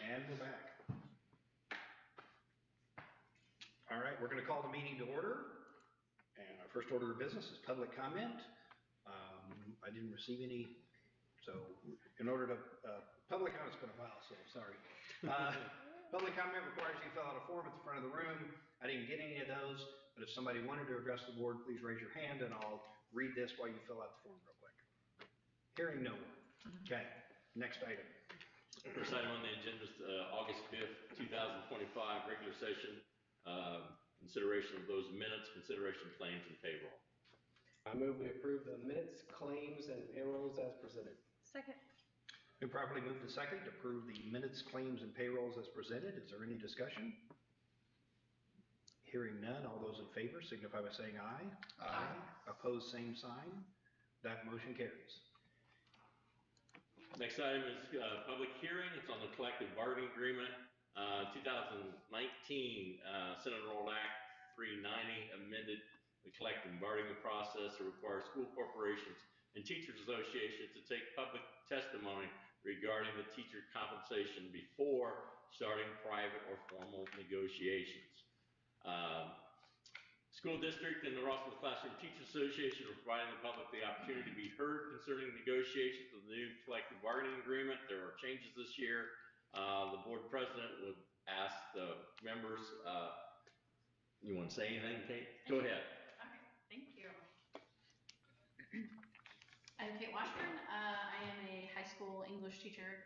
And we're back. All right, we're going to call the meeting to order. And our first order of business is public comment. I didn't receive any, so in order to, public comment's been a while, so sorry. Public comment requires you fill out a form at the front of the room. I didn't get any of those, but if somebody wanted to address the board, please raise your hand and I'll read this while you fill out the form real quick. Hearing no one. Okay, next item. First item on the agenda is August 5th, 2025, regular session. Consideration of those minutes, consideration of claims and payroll. I move we approve the minutes, claims, and payrolls as presented. Second. Been properly moved to second to approve the minutes, claims, and payrolls as presented. Is there any discussion? Hearing none, all those in favor signify by saying aye. Aye. Opposed, same sign. That motion carries. Next item is public hearing. It's on the collective bargaining agreement. 2019 Senate Enrolled Act 390 amended the collective bargaining process to require school corporations and teachers associations to take public testimony regarding the teacher compensation before starting private or formal negotiations. School district and the Rossville Classroom Teachers Association are providing the public the opportunity to be heard concerning negotiations of the new collective bargaining agreement. There are changes this year. The board president would ask the members, you want to say anything, Kate? Go ahead. Okay, thank you. I'm Kate Washburn. I am a high school English teacher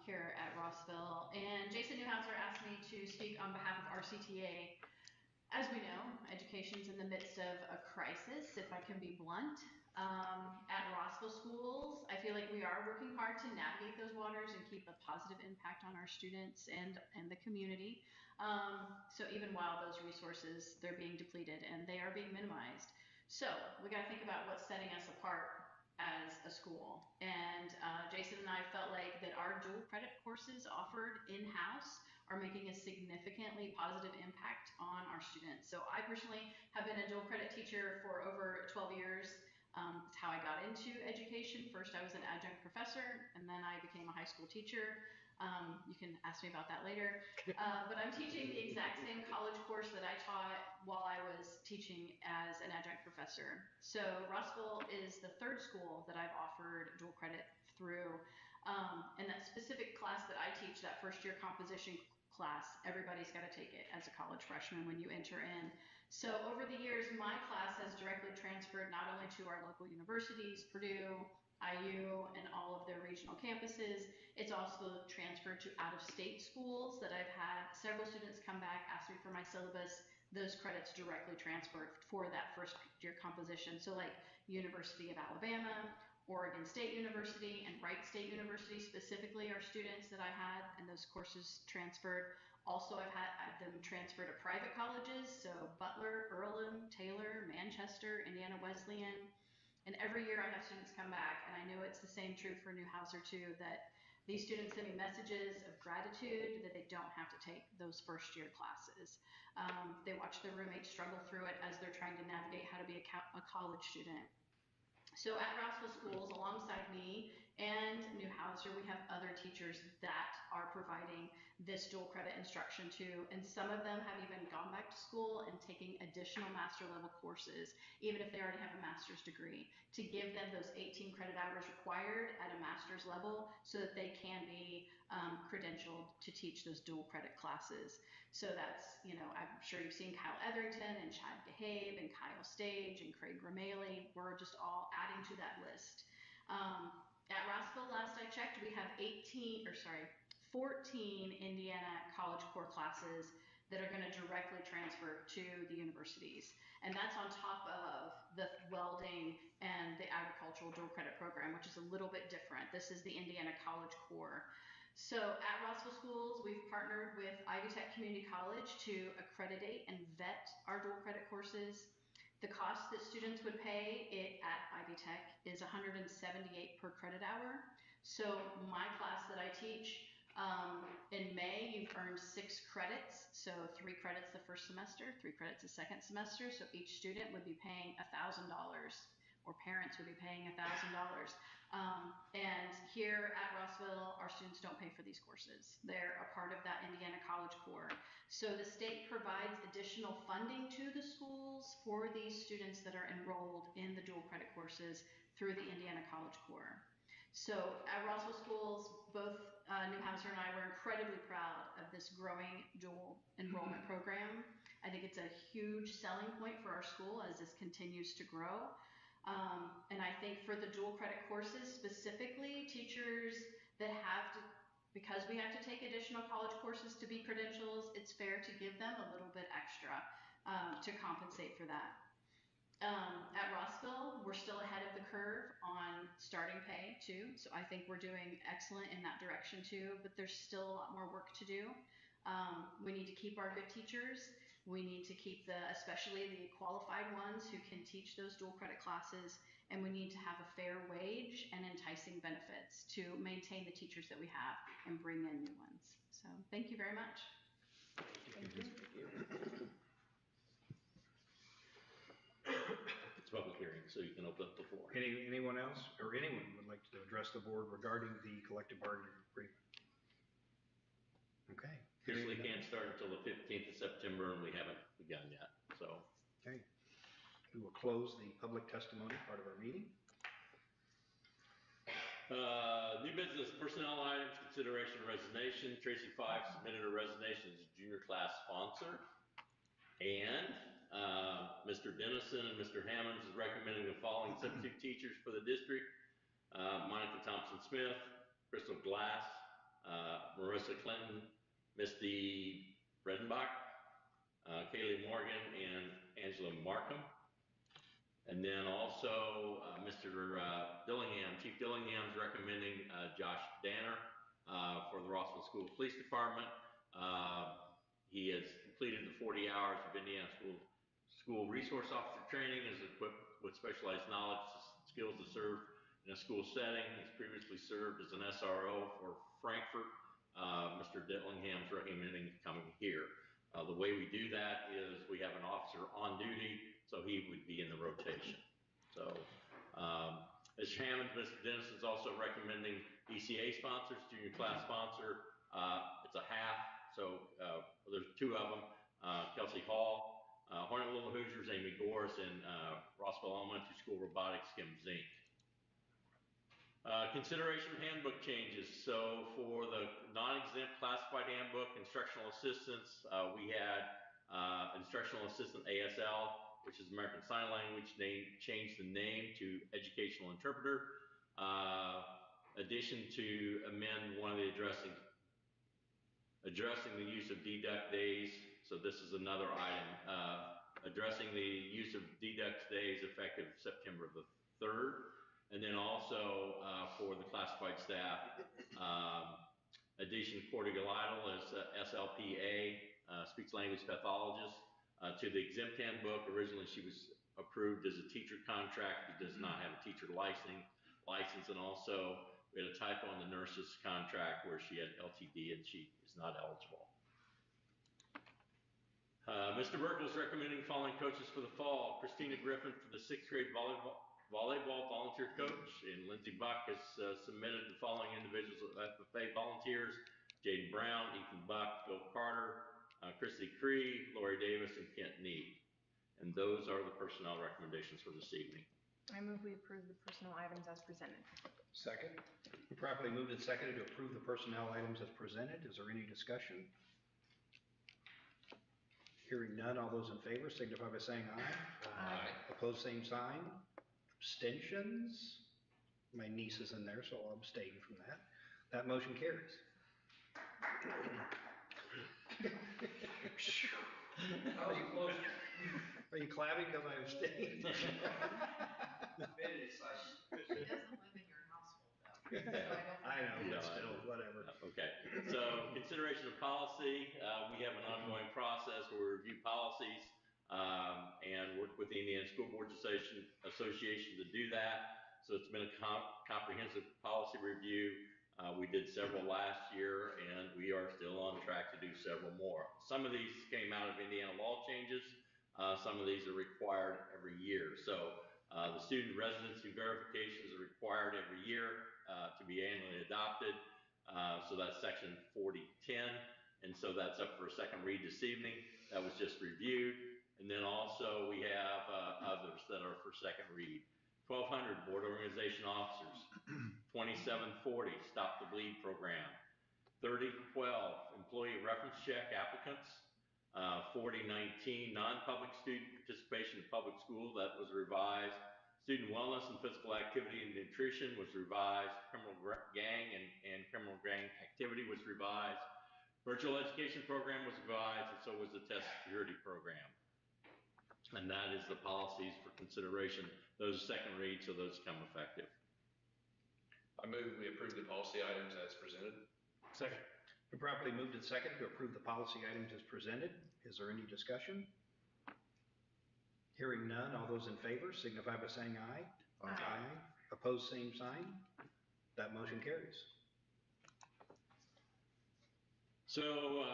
here at Rossville, and Jason Newhouser asked me to speak on behalf of RCTA. As we know, education's in the midst of a crisis, if I can be blunt. At Rossville schools, I feel like we are working hard to navigate those waters and keep a positive impact on our students and the community. So even while those resources, they're being depleted and they are being minimized. So we got to think about what's setting us apart as a school. And Jason and I felt like that our dual credit courses offered in-house are making a significantly positive impact on our students. So I personally have been a dual credit teacher for over 12 years. It's how I got into education. First, I was an adjunct professor, and then I became a high school teacher. You can ask me about that later. But I'm teaching the exact same college course that I taught while I was teaching as an adjunct professor. So Rossville is the third school that I've offered dual credit through. And that specific class that I teach, that first year composition class, everybody's got to take it as a college freshman when you enter in. So over the years, my class has directly transferred not only to our local universities, Purdue, IU, and all of their regional campuses, it's also transferred to out-of-state schools that I've had several students come back, ask me for my syllabus, those credits directly transferred for that first year composition. So like University of Alabama, Oregon State University, and Wright State University specifically are students that I had, and those courses transferred. Also, I've had them transfer to private colleges, so Butler, Earlham, Taylor, Manchester, Indiana Wesleyan. And every year I have students come back, and I know it's the same true for Newhouser too, that these students send me messages of gratitude that they don't have to take those first year classes. They watch their roommates struggle through it as they're trying to navigate how to be a college student. So at Rossville schools, alongside me and Newhouser, we have other teachers that are providing this dual credit instruction too. And some of them have even gone back to school and taking additional master level courses, even if they already have a master's degree, to give them those 18 credit hours required at a master's level so that they can be credentialed to teach those dual credit classes. So that's, you know, I'm sure you've seen Kyle Etherington and Chad Gahabe and Kyle Stage and Craig Ramaley. We're just all adding to that list. At Rossville, last I checked, we have 14 Indiana College Core classes that are going to directly transfer to the universities. And that's on top of the welding and the agricultural dual credit program, which is a little bit different. This is the Indiana College Core. So at Rossville schools, we've partnered with Ivy Tech Community College to accreditate and vet our dual credit courses. The cost that students would pay at Ivy Tech is $178 per credit hour. So my class that I teach, in May, you've earned 6 credits. So 3 credits the first semester, 3 credits the second semester. So each student would be paying $1,000 or parents would be paying $1,000. And here at Rossville, our students don't pay for these courses. They're a part of that Indiana College Core. So the state provides additional funding to the schools for these students that are enrolled in the dual credit courses through the Indiana College Core. So at Rossville Schools, both Newhouser and I were incredibly proud of this growing dual enrollment program. I think it's a huge selling point for our school as this continues to grow. And I think for the dual credit courses specifically, teachers that have to, because we have to take additional college courses to be credentials, it's fair to give them a little bit extra to compensate for that. At Rossville, we're still ahead of the curve on starting pay too. So I think we're doing excellent in that direction too, but there's still a lot more work to do. We need to keep our good teachers. We need to keep especially the qualified ones who can teach those dual credit classes, and we need to have a fair wage and enticing benefits to maintain the teachers that we have and bring in new ones. So thank you very much. Thank you. It's a public hearing, so you can open up the floor. Anyone else or anyone would like to address the board regarding the collective bargaining agreement? Okay. Officially can't start until the 15th of September, and we haven't begun yet, so. Okay. We will close the public testimony part of our meeting. New business, personnel items, consideration of resignation. Tracy Five submitted a resignation as a junior class sponsor. And Mr. Dennison and Mr. Hammonds is recommending the following substitute teachers for the district. Monica Thompson-Smith, Crystal Glass, Marissa Clinton, Misty Bredenbach, Kaylee Morgan, and Angela Markham. And then also Mr. Dillingham, Chief Dillingham is recommending Josh Danner for the Rossville School Police Department. He has completed the 40 hours of Indiana School Resource Officer training, is equipped with specialized knowledge and skills to serve in a school setting. He's previously served as an SRO for Frankfurt. Mr. Dillingham is recommending coming here. The way we do that is we have an officer on duty, so he would be in the rotation. So, Mr. Hammond, Mr. Dennis is also recommending ECA sponsors, junior class sponsor. It's a half, so there's two of them, Kelsey Hall, Hornet Little Hoosiers, Amy Goris, and Rossville Elementary School Robotics, Kim Zink. Consideration of handbook changes. So for the non-exempt classified handbook, instructional assistants, we had instructional assistant ASL, which is American Sign Language, changed the name to educational interpreter. Addition to amend one of the addressing the use of deduct days. So this is another item, addressing the use of deduct days effective September the 3rd. And then also for the classified staff, addition Cordy Galidal as SLPA, speech language pathologist, to the exempt handbook. Originally she was approved as a teacher contract, but does not have a teacher license, and also we had a typo on the nurse's contract where she had LTD and she is not eligible. Mr. Burkle is recommending following coaches for the fall: Christina Griffin for the 6th grade volleyball volunteer coach, and Lindsey Buck has submitted the following individuals as FFA volunteers: Jaden Brown, Ethan Buck, Bill Carter, Christy Cree, Lori Davis, and Kent Need. And those are the personnel recommendations for this evening. I move we approve the personnel items as presented. Second. Properly moved and seconded to approve the personnel items as presented. Is there any discussion? Hearing none, all those in favor signify by saying aye. Aye. Opposed, same sign. Abstentions? My niece is in there, so I'll abstain from that. That motion carries. Are you clapping because I abstained? She doesn't live in your household though. So I know, but still, whatever. Okay, so consideration of policy. We have an ongoing process where we review policies and work with the Indiana School Boards Association to do that. So it's been a comprehensive policy review. We did several last year, and we are still on track to do several more. Some of these came out of Indiana law changes. Some of these are required every year. So The student residency verifications are required every year to be annually adopted. So that's section 4010. And so that's up for a second read this evening. That was just reviewed. And then also we have others that are for second read. 1200 board organization officers. 2740 Stop the Bleed program. 3012 employee reference check applicants. 4019 non-public student participation in public school, that was revised. Student wellness and physical activity and nutrition was revised. Criminal gang and criminal gang activity was revised. Virtual education program was revised, and so was the test security program. And that is the policies for consideration. Those are second read, so those come effective. I move we approve the policy items as presented. Second. Been properly moved and seconded to approve the policy items as presented. Is there any discussion? Hearing none, all those in favor signify by saying aye. Aye. Opposed, same sign. That motion carries. So,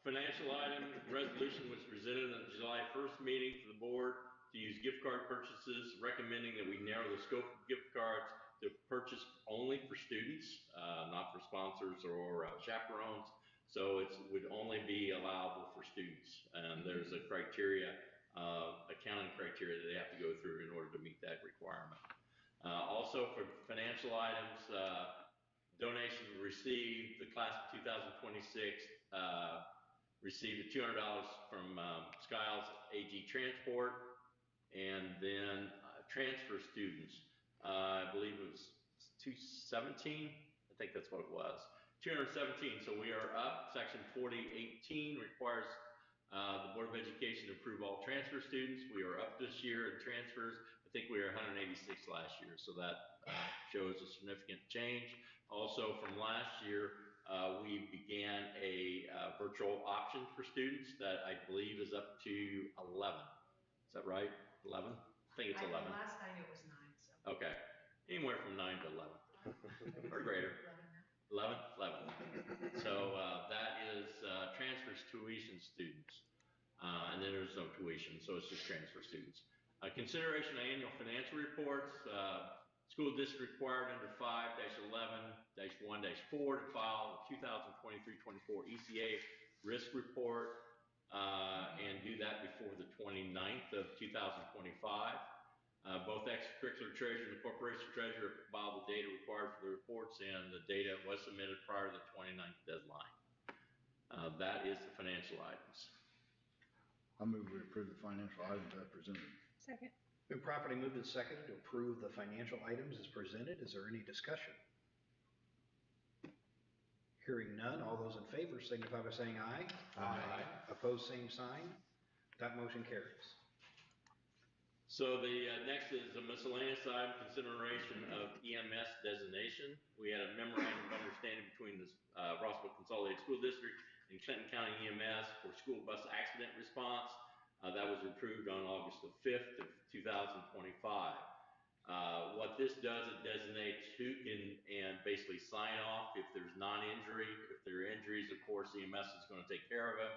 financial item resolution was presented at the July 1st meeting for the board to use gift card purchases, recommending that we narrow the scope of gift cards to purchase only for students, not for sponsors or chaperones. So it would only be allowable for students. And there's a criteria, accounting criteria that they have to go through in order to meet that requirement. Also for financial items, donations received, the class of 2026 received $200 from Skiles AG Transport, and then transfer students, I believe it was 217, I think that's what it was, 217, so we are up. Section 4018 requires the Board of Education to approve all transfer students. We are up this year in transfers. I think we were 186 last year, so that shows a significant change. Also from last year, we began a virtual option for students that I believe is up to 11. Is that right? 11? I think it's 11. Last I knew it was 9. So. Okay, anywhere from 9 to 11 or greater. 11? 11. So that is transfers tuition students. And then there's no tuition, so it's just transfer students. Consideration of annual financial reports. School district required under 5-11-1-4 to file the 2023-24 ECA risk report and do that before the 29th of 2025. Both extracurricular treasurer and the corporation treasurer filed the data required for the reports, and the data was submitted prior to the 29th deadline. That is the financial items. I move we approve the financial items as presented. Second. Been properly moved and seconded to approve the financial items as presented. Is there any discussion? Hearing none, all those in favor signify by saying aye. Aye. Opposed, same sign. That motion carries. So the next is a miscellaneous item, consideration of EMS designation. We had a memorandum of understanding between the Rossville Consolidated School District and Clinton County EMS for school bus accident response. That was approved on August the 5th of 2025. What this does, it designates who can and basically sign off if there's non-injury. If there are injuries, of course, EMS is going to take care of it.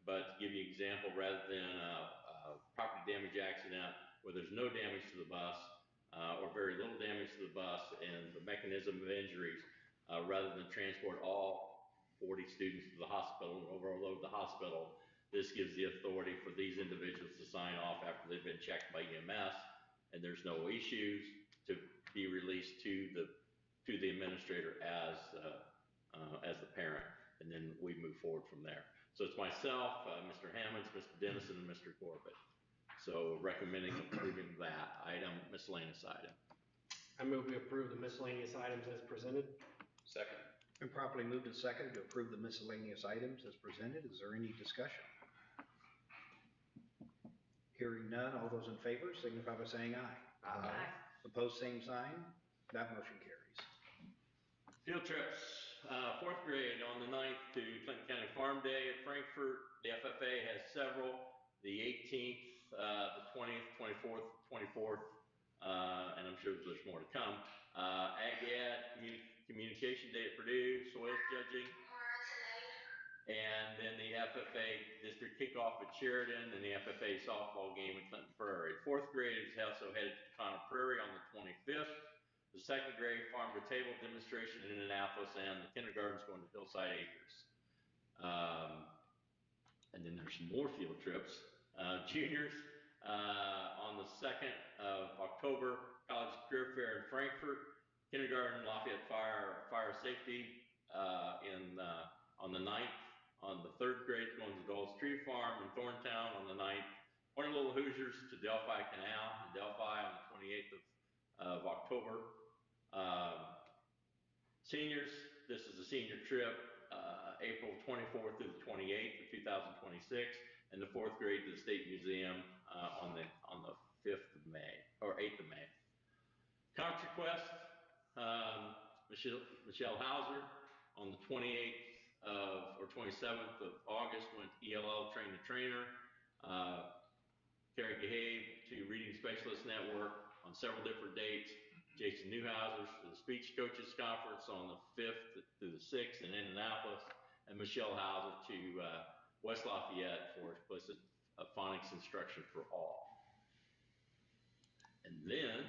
But to give you an example, rather than a property damage accident where there's no damage to the bus or very little damage to the bus and the mechanism of injuries, rather than transport all 40 students to the hospital and overload the hospital, this gives the authority for these individuals to sign off after they've been checked by EMS and there's no issues to be released to the administrator as the parent, and then we move forward from there. So it's myself, Mr. Hammonds, Mr. Dennison, and Mr. Corbett. So recommending approving that item, miscellaneous item. I move we approve the miscellaneous items as presented. Second. Been properly moved and seconded to approve the miscellaneous items as presented. Is there any discussion? Hearing none, all those in favor signify by saying aye. Aye. Opposed, same sign. That motion carries. Field trips, 4th grade on the 9th to Clinton County Farm Day at Frankfurt. The FFA has several, the 18th, the 20th, 24th, 24th, and I'm sure there's more to come. Ag Ed, Communication Day at Purdue, soil judging, and then the FFA district kickoff kickoff at Sheridan and the FFA softball game at Clinton Prairie. Fourth grade is also headed to Connor Prairie on the 25th. The second grade farm to table demonstration in Indianapolis, and the kindergarten's going to Hillside Acres. And then there's some more field trips. Juniors, on the 2nd of October, College Career Fair in Frankfurt, kindergarten, Lafayette Fire Safety, on the 9th. On the 3rd grade, going to Dole's Tree Farm in Thorntown on the 9th. Pointer Little Hoosiers to Delphi Canal in Delphi on the 28th of October. Seniors, this is a senior trip, April 24th through the 28th of 2026, and the 4th grade to the State Museum on the 5th of May, or 8th of May. Conference request, Michelle Hauser on the 28th or 27th of August went to ELL Train the Trainer. Carrie Gahabe to Reading Specialist Network on several different dates. Jason Newhouser for the Speech Coaches Conference on the 5th through the 6th in Indianapolis, and Michelle Hauser to West Lafayette for explicit phonics instruction for all. And then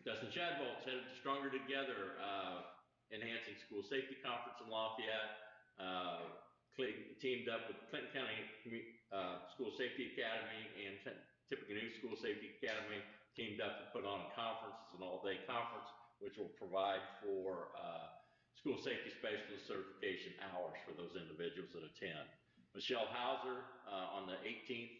Dustin Shadbolt's headed to Stronger Together, Enhancing School Safety Conference in Lafayette. Teamed up with Clinton County School Safety Academy and Tippecanoe School Safety Academy, teamed up to put on a conference. It's an all-day conference, which will provide for school safety specialist certification hours for those individuals that attend. Michelle Hauser on the 18th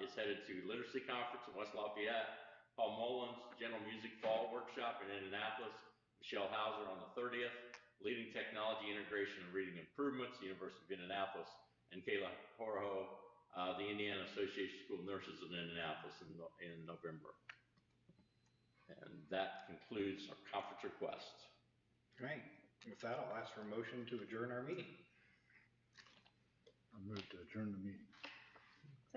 is headed to Literacy Conference in West Lafayette. Paul Mullins, General Music Fall Workshop in Indianapolis. Michelle Hauser on the 30th. Leading Technology Integration and Reading Improvements, University of Indianapolis. And Kayla Horoho, the Indiana Association of School Nurses in Indianapolis in November. And that concludes our conference request. Great. With that, I'll ask for a motion to adjourn our meeting. I move to adjourn the meeting.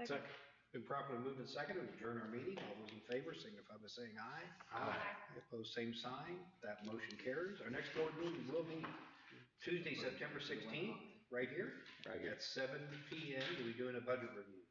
Second. Been properly moved and seconded to adjourn our meeting. All those in favor signify by saying aye. Aye. Opposed, same sign. That motion carries. Our next board meeting will be Tuesday, September 16th, right here. Right here. At 7 p.m. We'll be doing a budget review.